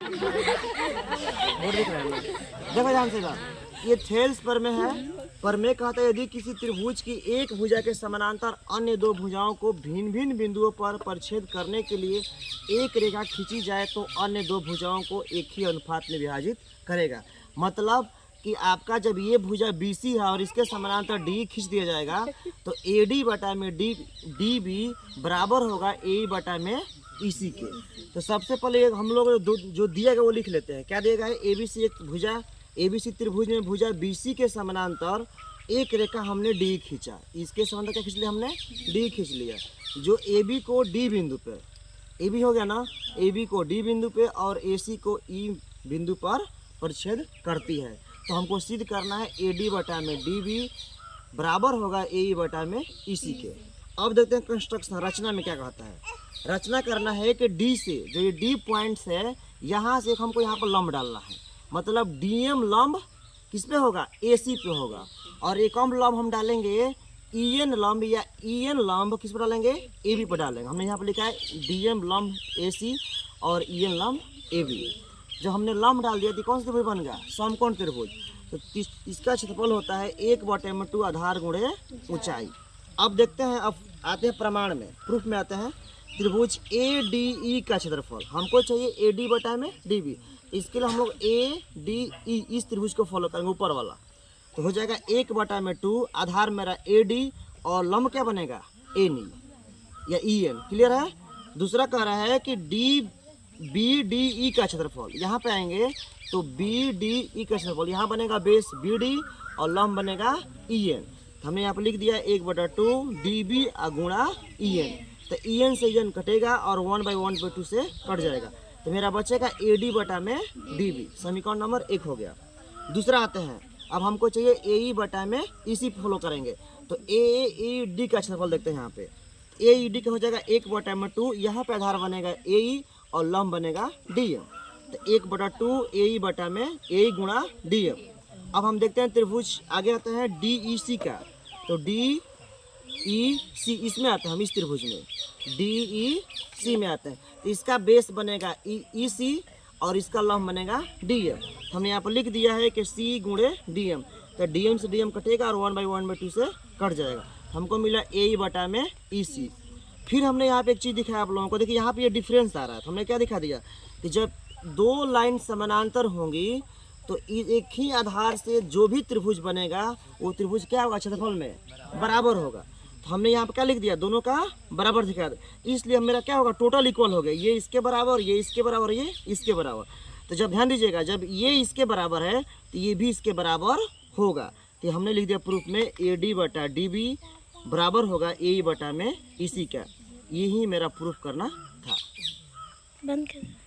दिख रहा है ना? देखो ध्यान से बात, ये थेल्स प्रमेय है। प्रमेय कहता है यदि किसी त्रिभुज की एक भुजा के समानांतर अन्य दो भुजाओं को भिन्न भिन्न बिंदुओं पर परिच्छेद करने के लिए एक रेखा खींची जाए तो अन्य दो भुजाओं को एक ही अनुपात में विभाजित करेगा। मतलब कि आपका जब ये भुजा BC है और इसके समानांतर D खींच दिया जाएगा तो AD बटा में DB बराबर होगा AE बटा में EC के। तो सबसे पहले हम लोग जो दिया गया वो लिख लेते हैं। क्या दिया गया है? ABC एक भुजा, ABC त्रिभुज में भुजा BC के समानांतर एक रेखा हमने D खींचा। इसके समानांतर क्या खींच लिया हमने? D खींच लिया। जो AB को D बिंदु पे, AB हो गया ना, AB को D बिंदु पे और AC को E बिंदु पर परिच्छेद करती है। तो हमको सिद्ध करना है AD बटा में DB बराबर होगा AE बटा में EC के। अब देखते हैं कंस्ट्रक्शन रचना में क्या कहता है। रचना करना है कि D से जो ये D पॉइंट्स है यहाँ से हमको यहाँ पर लंब डालना है। मतलब DM लंब किस पे होगा? AC पे होगा। और एक और लंब हम डालेंगे EN लंब या EN लंब किस पर डालेंगे? AB पर डालेंगे। हमने यहाँ पर लिखा है DM लंब AC और EN लंब AB। जब हमने लंब डाल दिया तो कौन सा त्रिभुज बन गया? समकोण त्रिभुज। तो इसका क्षेत्रफल होता है 1/2 आधार गुणे ऊंचाई। अब देखते हैं, अब आते हैं प्रमाण में, प्रूफ में आते हैं। त्रिभुज ADE का क्षेत्रफल हमको चाहिए AD बटा में DB। इसके लिए हम लोग ADE इस त्रिभुज को फॉलो करेंगे ऊपर वाला। तो हो जाएगा 1/2 आधार मेरा AD और लंब क्या बनेगा? ANI या EN। क्लियर है? दूसरा कह रहा है कि BDE का क्षेत्रफल, यहाँ पे आएंगे तो BDE का क्षेत्रफल यहाँ बनेगा बेस BD और लंब बनेगा EN। तो हमने यहाँ पर लिख दिया 1/2 DB गुणा EN। तो EN से EN कटेगा और 1/1/2 से कट जाएगा। तो मेरा बचेगा AD बटा में DB। समीकरण नंबर 1 हो गया। दूसरा आते हैं, अब हमको चाहिए AE बटा में EC फॉलो करेंगे। तो AED का क्षेत्रफल देखते हैं। यहाँ पे AED का हो जाएगा 1/2, यहाँ पे आधार बनेगा AE और लंब बनेगा DM। तो 1/2 AE बटा में AE गुणा DM। अब हम देखते हैं त्रिभुज आगे आते हैं DEC का। तो DEC इसमें आते हैं हम, इस त्रिभुज में DEC में आते हैं। तो इसका बेस बनेगा EC और इसका लंब बनेगा DM। तो हमने यहाँ पर लिख दिया है कि C गुणे DM। तो DM से DM कटेगा और 1/1/2 से कट जाएगा। हमको मिला AE बटा में EC। फिर हमने यहाँ पे एक चीज़ दिखाया आप लोगों को, देखिए यहाँ पे ये डिफरेंस आ रहा है। तो हमने क्या दिखा दिया कि जब दो लाइन समानांतर होंगी तो एक ही आधार से जो भी त्रिभुज बनेगा वो त्रिभुज क्या होगा? क्षेत्रफल में बराबर होगा। तो हमने यहाँ पे क्या लिख दिया? दोनों का बराबर दिखा दिया। इसलिए मेरा क्या होगा? टोटल इक्वल हो गया। ये इसके बराबर, ये इसके बराबर, ये इसके बराबर। तो जब ध्यान दीजिएगा, जब ये इसके बराबर है तो ये भी इसके बराबर होगा। तो हमने लिख दिया प्रूफ में AD बटा DB बराबर होगा AE बटा में EC का। यही मेरा प्रूफ करना था। बंद कर।